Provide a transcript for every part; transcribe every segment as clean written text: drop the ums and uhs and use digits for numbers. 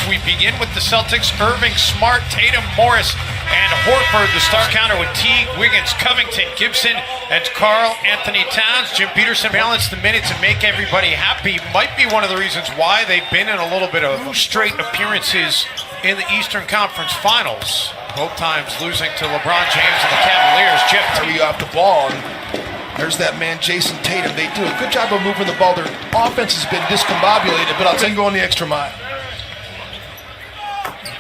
We begin with the Celtics. Irving, Smart, Tatum, Morris, and Horford. The star counter with Teague, Wiggins, Covington, Gibson, and Karl Anthony Towns. Jim Peterson balance the minutes and make everybody happy. Might be one of the reasons why they've been in a little bit of straight appearances in the Eastern Conference Finals. Both times losing to LeBron James and the Cavaliers. Jeff Teague off the ball. There's that man, Jason Tatum. They do a good job of moving the ball. Their offense has been discombobulated, but I'll take going the extra mile.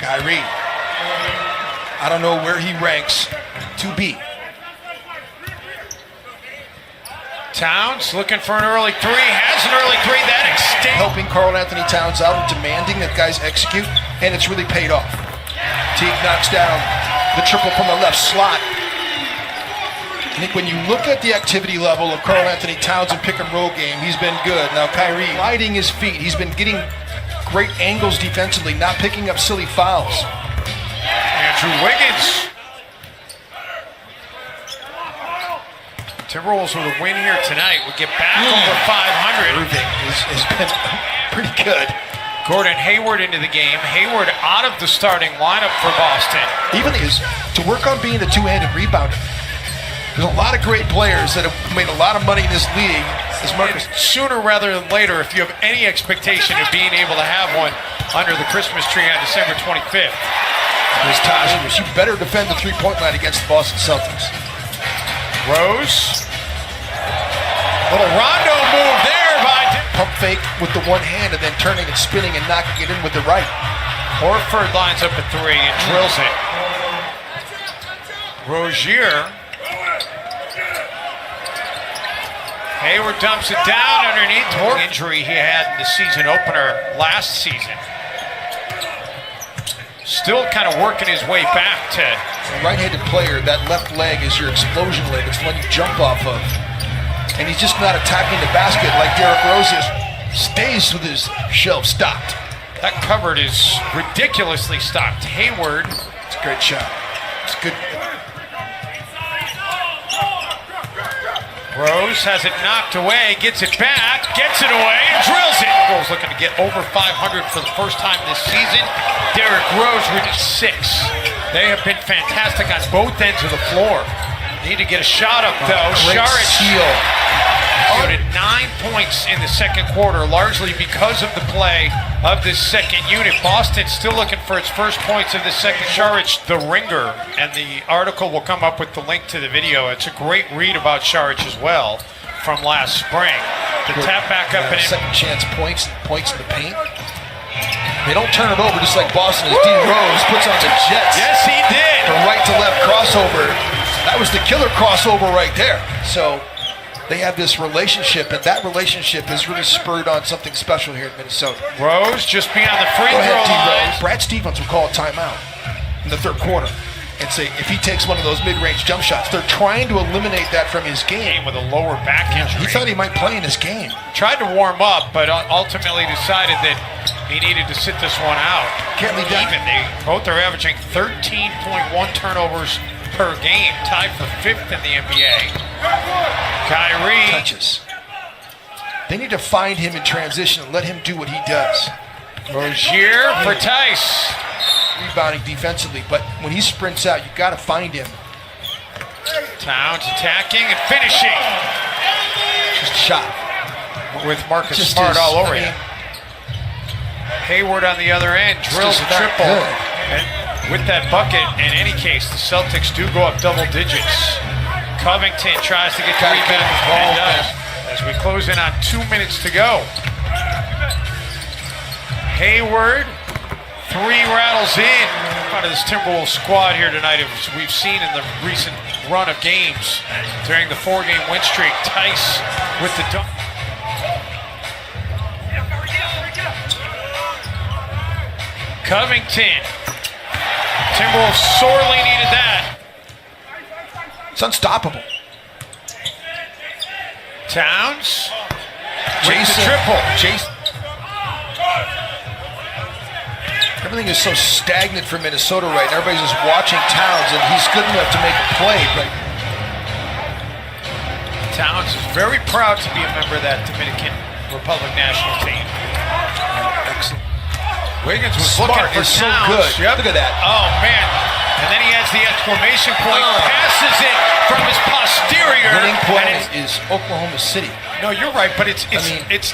Kyrie. I don't know where he ranks to be. Towns looking for an early three. Has an early three. That extends. Helping Karl Anthony Towns out and demanding that guys execute, and it's really paid off. Teague knocks down the triple from the left slot. I think when you look at the activity level of Karl Anthony Towns in pick and roll game, he's been good. Now Kyrie sliding his feet. He's been getting great angles defensively, not picking up silly fouls. Andrew Wiggins. Timberwolves with a win here tonight. We'll get back over 500. Irving has been pretty good. Gordon Hayward into the game. Hayward out of the starting lineup for Boston. Even is to work on being a two-handed rebounder. There's a lot of great players that have made a lot of money in this league. As Marcus, sooner rather than later, if you have any expectation of being able to have one under the Christmas tree on December 25th. There's Taj. You better defend the three-point line against the Boston Celtics. Rose. Little rondo move there by pump fake with the one hand and then turning and spinning and knocking it in with the right. Horford lines up a three and drills it. Rozier. Hayward dumps it down underneath. Injury he had in the season opener last season. Still kind of working his way back to... Right-handed player, that left leg is your explosion leg. It's the one you jump off of. And he's just not attacking the basket like Derrick Rose is. Stays with his shelf stocked. That cupboard is ridiculously stocked. Hayward. It's a great shot. It's good. Rose has it knocked away, gets it back, gets it away, and drills it. Rose looking to get over 500 for the first time this season. Derrick Rose reached 6. They have been fantastic on both ends of the floor. Need to get a shot up though. Great steal. Noted 9 points in the second quarter, largely because of the play of this second unit. Boston still looking for its first points of the second. Saric, the ringer, and the article will come up with the link to the video. It's a great read about Saric as well from last spring. The tap back up and in. Second chance points in the paint. They don't turn it over just like Boston as D. Rose puts on the Jets. Yes, he did. The right to left crossover. That was the killer crossover right there. So they have this relationship, and that relationship has really spurred on something special here in Minnesota. Rose just beyond the free throw line. Brad Stevens will call a timeout in the third quarter and say if he takes one of those mid-range jump shots. They're trying to eliminate that from his game. With a lower back injury. He thought he might play in this game. Tried to warm up, but ultimately decided that he needed to sit this one out. Can't leave that. They both are averaging 13.1 turnovers per game, tied for 5th in the NBA. Kyrie touches. They need to find him in transition and let him do what he does. Rozier for Tice. Rebounding defensively, but when he sprints out, you got to find him. Towns attacking and finishing. Just shot. With Marcus Smart all over him. Hayward on the other end drills a triple. And with that bucket, in any case, the Celtics do go up double digits. Covington tries to get the rebound and does. As we close in on 2 minutes to go. Hayward, 3 rattles in. Out of this Timberwolves squad here tonight, as we've seen in the recent run of games during the 4-game win streak. Tice with the dunk. Covington. Timberwolves sorely needed that. It's unstoppable. Towns. Jason. Triple. Jason. Everything is so stagnant for Minnesota right now. Everybody's just watching Towns, and he's good enough to make a play. But Towns is very proud to be a member of that Dominican Republic national team. Excellent. Wiggins was Smart looking for is so Towns. good. Yep. Look at that. Oh, man. And then he adds the exclamation point, passes it from his posterior. Winning play and is Oklahoma City. No, you're right, but it's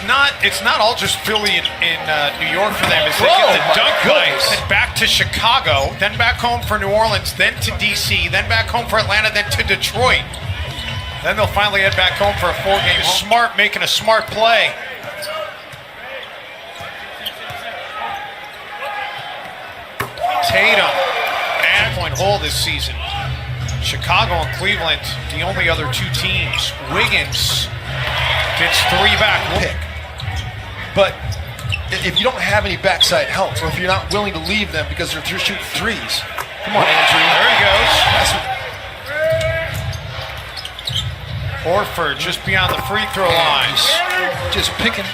not all just Philly in New York for them. It's they Whoa, get the my dunk goodness. play, then back to Chicago, then back home for New Orleans, then to DC, then back home for Atlanta, then to Detroit. Then they'll finally head back home for a 4-game. Smart making a smart play. Tatum, point hole this season. Chicago and Cleveland, the only other two teams. Wiggins gets 3 back. Pick. But if you don't have any backside help, or if you're not willing to leave them because they're shooting threes, come on, Andrew. There he goes. That's what, Horford just beyond the free throw line. just picking.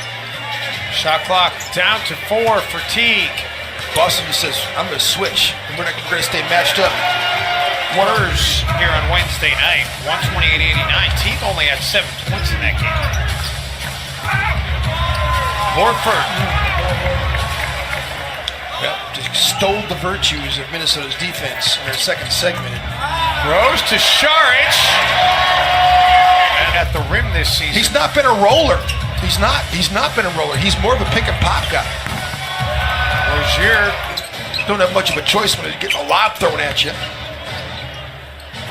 Shot clock down to 4 for Teague. Boston just says, I'm going to switch, and we're not going to stay matched up. Warriors here on Wednesday night, 128-89. Teague only had 7 points in that game. Horford. Yep, just stole the virtues of Minnesota's defense in their second segment. Rose to Šarić. And at the rim this season. He's not been a roller. He's not been a roller. He's more of a pick and pop guy. Rozier. Don't have much of a choice when you get a lob thrown at you.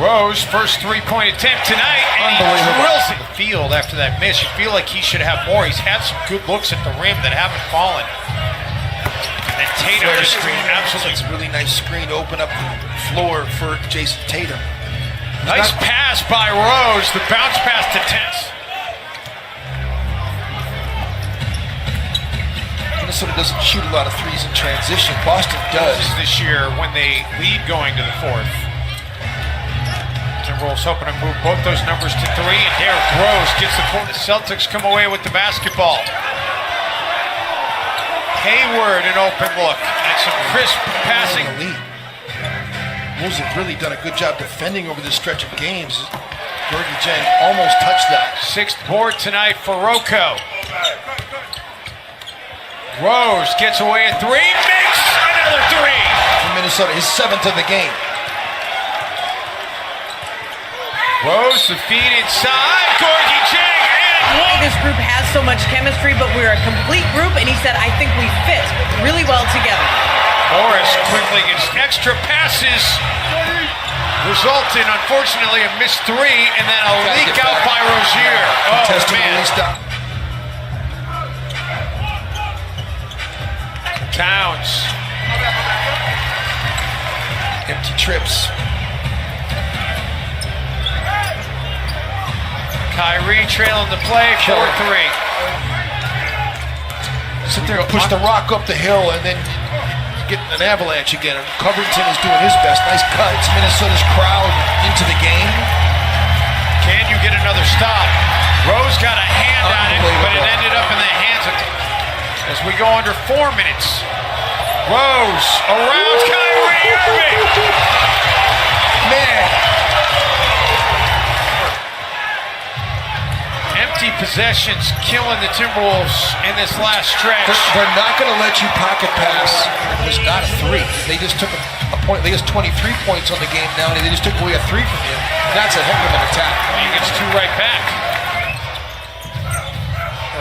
Rose, first 3-point attempt tonight, and he Unbelievable. drills it in the field after that miss. You feel like he should have more. He's had some good looks at the rim that haven't fallen. And then Tatum just absolutely. It's a really nice screen to open up the floor for Jason Tatum. Nice pass by Rose. The bounce pass to Tess. Minnesota doesn't shoot a lot of threes in transition. Boston does. This year when they lead going to the 4th. Timberwolves hoping to move both those numbers to 3, and Derrick Rose gets the point. The Celtics come away with the basketball. Hayward, an open look, and some crisp passing. Wolves have really done a good job defending over this stretch of games. Gorgie Jang almost touched that. 6th board tonight for Rocco. Rose gets away at 3, makes another 3. For Minnesota, his 7th of the game. Rose, the feed inside, Gorgie Jang, and one. This group has so much chemistry, but we're a complete group, and he said, I think we fit really well together. Morris quickly gets extra passes, result in, unfortunately, a missed 3, and then a leak out by Rozier. Oh, Contesting man. release down. Towns. Empty trips. Kyrie trailing the play, 4-3. Sit there and push the rock up the hill and then get an avalanche again. And Covington is doing his best. Nice cuts. Minnesota's crowd into the game. Can you get another stop? Rose got a hand on it, but it ended up in the hands of, as we go under 4 minutes. Rose around Kyrie Irving. Man. Empty possessions killing the Timberwolves in this last stretch. They're not going to let you pocket pass. It was not a 3. They just took a point. They has 23 points on the game now, and they just took away a 3 from him. That's a heck of an attack. He gets 2 right back.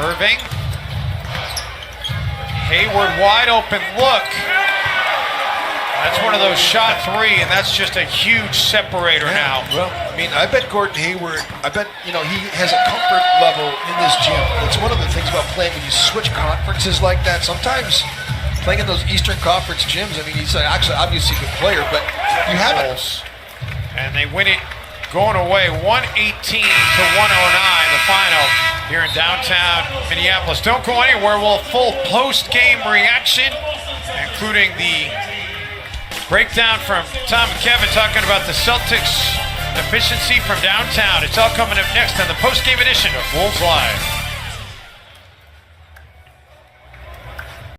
Irving. Hayward wide open look. That's one of those shot 3, and that's just a huge separator now. Well, I mean, I bet Gordon Hayward, he has a comfort level in this gym. It's one of the things about playing when you switch conferences like that. Sometimes playing in those Eastern Conference gyms, I mean, he's actually obviously a good player, but you have it. And they win it going away 118 to 109, the final here in downtown Minneapolis. Don't go anywhere. We'll have full post-game reaction, including the breakdown from Tom and Kevin talking about the Celtics efficiency from downtown. It's all coming up next on the post-game edition of Wolves Live.